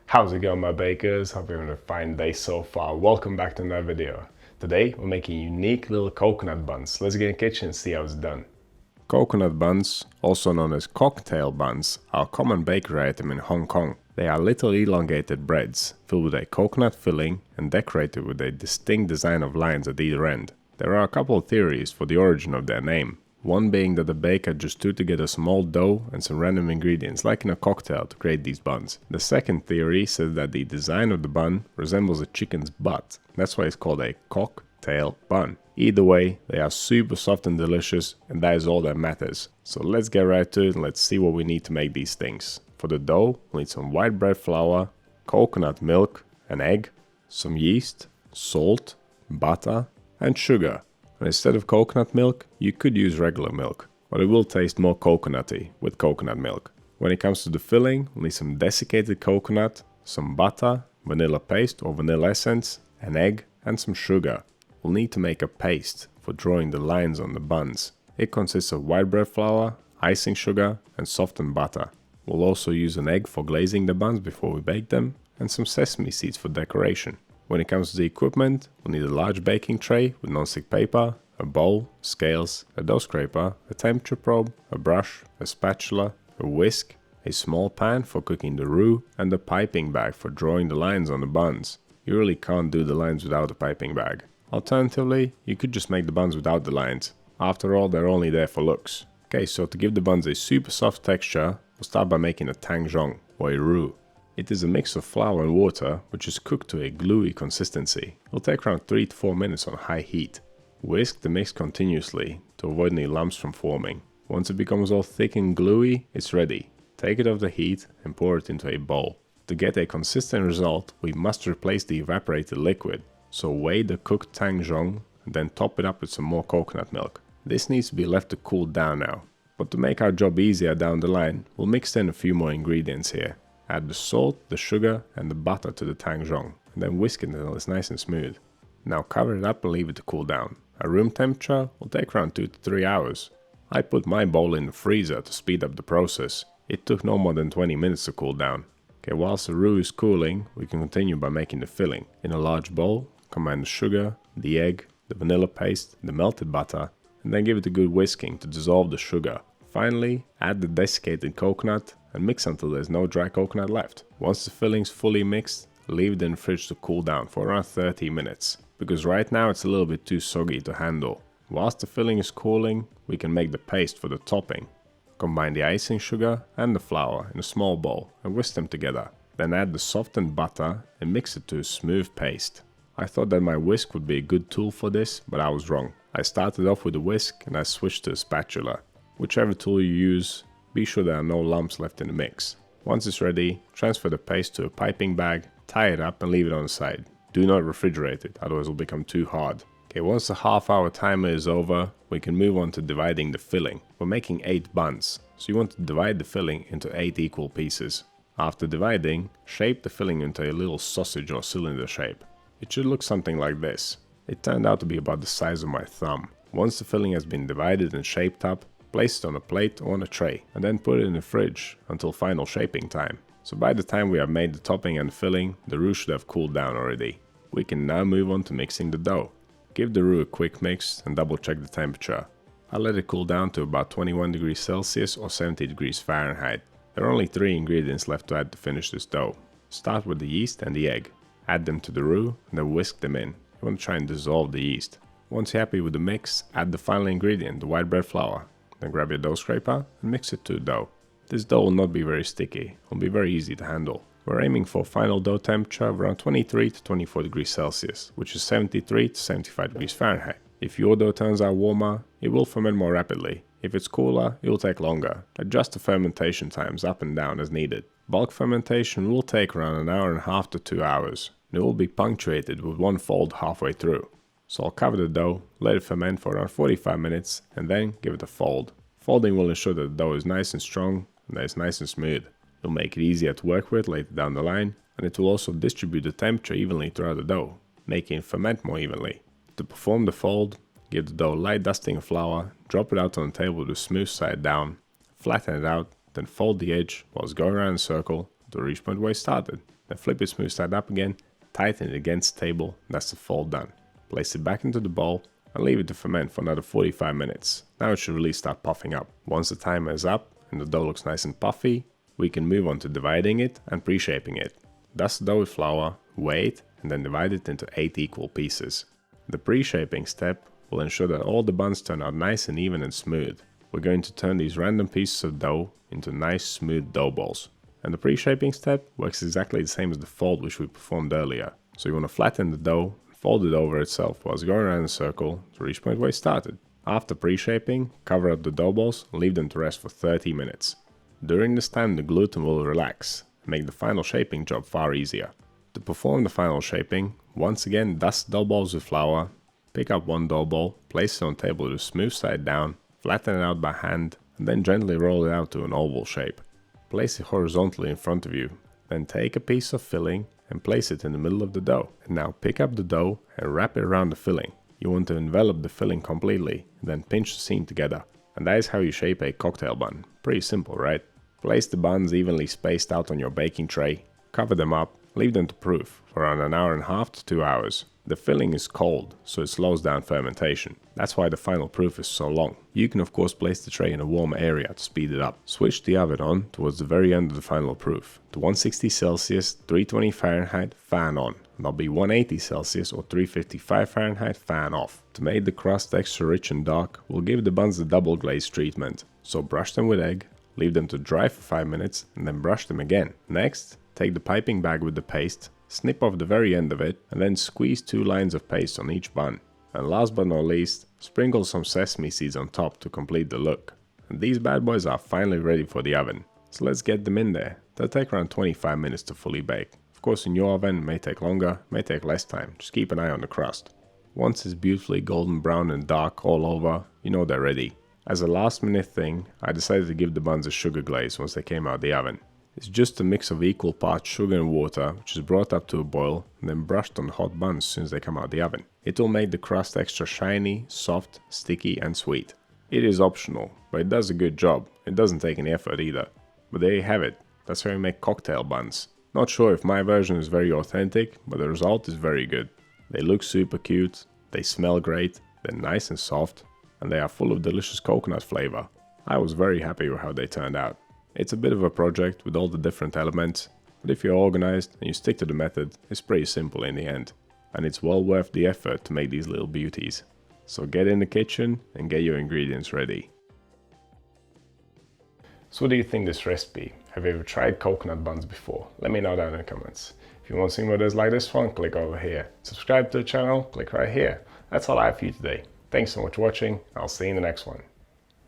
How's it going, my bakers? Hope you're having a fine day so far. Welcome back to another video. Today we're making unique little coconut buns. Let's get in the kitchen and see how it's done. Coconut buns, also known as cocktail buns, are a common bakery item in Hong Kong. They are little elongated breads filled with a coconut filling and decorated with a distinct design of lines at either end. There are a couple of theories for the origin of their name. One being that the baker just threw together some old dough and some random ingredients like in a cocktail to create these buns. The second theory says that the design of the bun resembles a chicken's butt. That's why it's called a cocktail bun. Either way, they are super soft and delicious, and that is all that matters. So let's get right to it and let's see what we need to make these things. For the dough, we'll need some white bread flour, coconut milk, an egg, some yeast, salt, butter, and sugar. And instead of coconut milk, you could use regular milk, but it will taste more coconutty with coconut milk. When it comes to the filling, we'll need some desiccated coconut, some butter, vanilla paste or vanilla essence, an egg, and some sugar. We'll need to make a paste for drawing the lines on the buns. It consists of white bread flour, icing sugar, and softened butter. We'll also use an egg for glazing the buns before we bake them, and some sesame seeds for decoration. When it comes to the equipment, we'll need a large baking tray with non-stick paper, a bowl, scales, a dough scraper, a temperature probe, a brush, a spatula, a whisk, a small pan for cooking the roux, and a piping bag for drawing the lines on the buns. You really can't do the lines without a piping bag. Alternatively, you could just make the buns without the lines. After all, they're only there for looks. Okay, so to give the buns a super soft texture, we'll start by making a tang zhong, or a roux. It is a mix of flour and water, which is cooked to a gluey consistency. It'll take around 3 to 4 minutes on high heat. Whisk the mix continuously to avoid any lumps from forming. Once it becomes all thick and gluey, it's ready. Take it off the heat and pour it into a bowl. To get a consistent result, we must replace the evaporated liquid. So weigh the cooked tang zhong and then top it up with some more coconut milk. This needs to be left to cool down now. But to make our job easier down the line, we'll mix in a few more ingredients here. Add the salt, the sugar, and the butter to the tang zhong, and then whisk it until it's nice and smooth. Now cover it up and leave it to cool down. At room temperature will take around 2 to 3 hours. I put my bowl in the freezer to speed up the process. It took no more than 20 minutes to cool down. Okay, whilst the roux is cooling, we can continue by making the filling. In a large bowl, combine the sugar, the egg, the vanilla paste, the melted butter, and then give it a good whisking to dissolve the sugar. Finally, add the desiccated coconut and mix until there's no dry coconut left. Once the filling's fully mixed, leave it in the fridge to cool down for around 30 minutes, because right now it's a little bit too soggy to handle. Whilst the filling is cooling, we can make the paste for the topping. Combine the icing sugar and the flour in a small bowl and whisk them together. Then add the softened butter and mix it to a smooth paste. I thought that my whisk would be a good tool for this, but I was wrong. I started off with a whisk and I switched to a spatula. Whichever tool you use, be sure there are no lumps left in the mix. Once it's ready, transfer the paste to a piping bag, tie it up and leave it on the side. Do not refrigerate it, otherwise it will become too hard. Okay, once the half-hour timer is over, we can move on to dividing the filling. We're making 8 buns, so you want to divide the filling into 8 equal pieces. After dividing, shape the filling into a little sausage or cylinder shape. It should look something like this. It turned out to be about the size of my thumb. Once the filling has been divided and shaped up, place it on a plate or on a tray, and then put it in the fridge until final shaping time. So by the time we have made the topping and filling, the roux should have cooled down already. We can now move on to mixing the dough. Give the roux a quick mix and double check the temperature. I'll let it cool down to about 21 degrees Celsius or 70 degrees Fahrenheit. There are only 3 ingredients left to add to finish this dough. Start with the yeast and the egg. Add them to the roux and then whisk them in. You want to try and dissolve the yeast. Once you're happy with the mix, add the final ingredient, the white bread flour. Then grab your dough scraper and mix it to the dough. This dough will not be very sticky, it will be very easy to handle. We're aiming for final dough temperature of around 23 to 24 degrees Celsius, which is 73 to 75 degrees Fahrenheit. If your dough turns out warmer, it will ferment more rapidly. If it's cooler, it will take longer. Adjust the fermentation times up and down as needed. Bulk fermentation will take around an hour and a half to 2 hours, and it will be punctuated with one fold halfway through. So I'll cover the dough, let it ferment for around 45 minutes, and then give it a fold. Folding will ensure that the dough is nice and strong and that it's nice and smooth. It'll make it easier to work with later down the line, and it will also distribute the temperature evenly throughout the dough, making it ferment more evenly. To perform the fold, give the dough a light dusting of flour, drop it out on the table with the smooth side down, flatten it out, then fold the edge whilst going around in a circle to reach point where it started. Then flip it smooth side up again, tighten it against the table, and that's the fold done. Place it back into the bowl and leave it to ferment for another 45 minutes. Now it should really start puffing up. Once the timer is up and the dough looks nice and puffy, we can move on to dividing it and pre-shaping it. Dust the dough with flour, weigh it, and then divide it into 8 equal pieces. The pre-shaping step will ensure that all the buns turn out nice and even and smooth. We're going to turn these random pieces of dough into nice smooth dough balls. And the pre-shaping step works exactly the same as the fold which we performed earlier. So you want to flatten the dough, fold it over itself whilst going around in a circle to reach point where you started. After pre-shaping, cover up the dough balls and leave them to rest for 30 minutes. During this time the gluten will relax and make the final shaping job far easier. To perform the final shaping, once again dust dough balls with flour, pick up one dough ball, place it on the table with the smooth side down, flatten it out by hand, and then gently roll it out to an oval shape. Place it horizontally in front of you, then take a piece of filling and place it in the middle of the dough. And now pick up the dough and wrap it around the filling. You want to envelop the filling completely, and then pinch the seam together. And that is how you shape a cocktail bun. Pretty simple, right? Place the buns evenly spaced out on your baking tray, cover them up, leave them to proof for around an hour and a half to 2 hours. The filling is cold, so it slows down fermentation. That's why the final proof is so long. You can of course place the tray in a warm area to speed it up. Switch the oven on towards the very end of the final proof. To 160 Celsius, 320 Fahrenheit, fan on. And that'll be 180 Celsius or 355 Fahrenheit, fan off. To make the crust extra rich and dark, we'll give the buns the double glaze treatment. So brush them with egg, leave them to dry for 5 minutes, and then brush them again. Next, take the piping bag with the paste, snip off the very end of it, and then squeeze 2 lines of paste on each bun. And last but not least, sprinkle some sesame seeds on top to complete the look. And these bad boys are finally ready for the oven. So let's get them in there. They'll take around 25 minutes to fully bake. Of course in your oven it may take longer, may take less time, just keep an eye on the crust. Once it's beautifully golden brown and dark all over, you know they're ready. As a last minute thing, I decided to give the buns a sugar glaze once they came out of the oven. It's just a mix of equal parts sugar and water, which is brought up to a boil and then brushed on the hot buns as soon as they come out of the oven. It will make the crust extra shiny, soft, sticky and sweet. It is optional, but it does a good job. It doesn't take any effort either. But there you have it. That's how you make cocktail buns. Not sure if my version is very authentic, but the result is very good. They look super cute, they smell great, they're nice and soft, and they are full of delicious coconut flavor. I was very happy with how they turned out. It's a bit of a project with all the different elements, but if you're organized and you stick to the method, it's pretty simple in the end. And it's well worth the effort to make these little beauties. So get in the kitchen and get your ingredients ready. So what do you think of this recipe? Have you ever tried coconut buns before? Let me know down in the comments. If you want to see more videos like this one, click over here. Subscribe to the channel, click right here. That's all I have for you today. Thanks so much for watching. I'll see you in the next one.